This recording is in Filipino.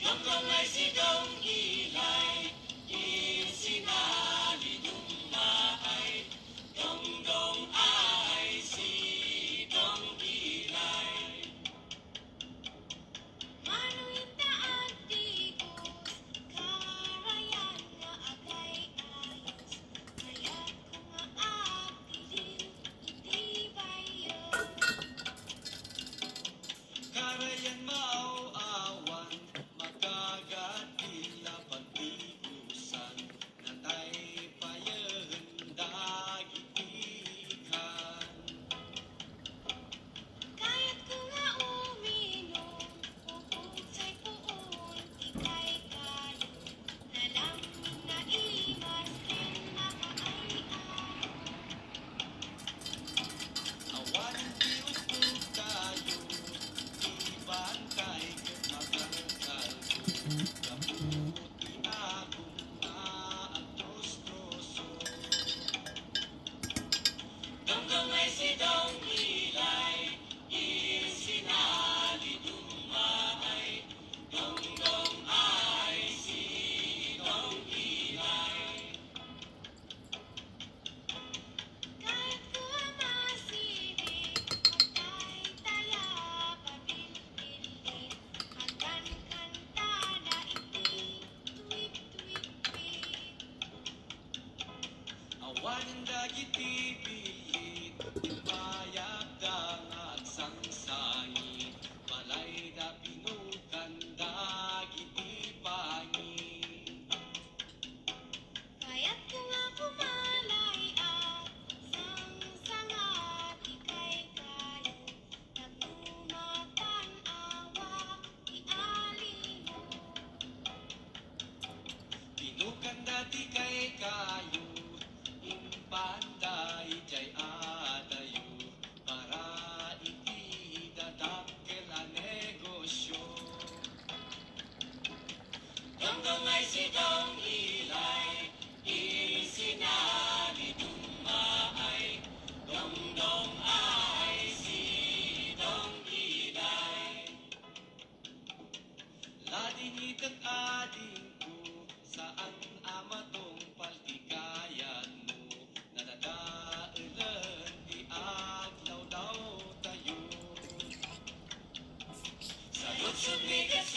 Dongdong ay si Dong Ilay, isinali dumaay. Dongdong ay si Dong Ilay. Manuinta at tigus, karayan nga agay ayos. Kaya't kung aapilin, itibayo. Karayan maaw-awan, magagatila pagtigusan, natay payahan dagitikan. Kaya't kung uminom, pupunsay puun, tikay kayo. Nalamin na imas din makaayaw. Awan tiupog tayo, ibantay ket magangkalko. Kaputi akong maagtos-troso. Dongdong ay si Dong Ilay, isinali dumaay. Dongdong ay si Dong Ilay. Kahit kung masibig, patay taya pabil-bilin. Hanggang kantada iti, tuwid-tuwid-tuwid. Awan ang dagiti pilit, impayak da nga agsangsangit. Balay da pinukan dagiti pangit. Kaya't kung ako malay at sang-sanga ikay kayo, nagumatan awa ialino. Pinukan dati kay kayo, impanday jay adayo. Para iti dadakkel a negosyo. Dongdong ay si Dong Ilay, isinali dumaay. Dongdong ay si Dong Ilay. Ladingit at ading ko, saan amatong paltikayan mo? Nadadailan di aglaw daw tayo. Sa lutsod bigas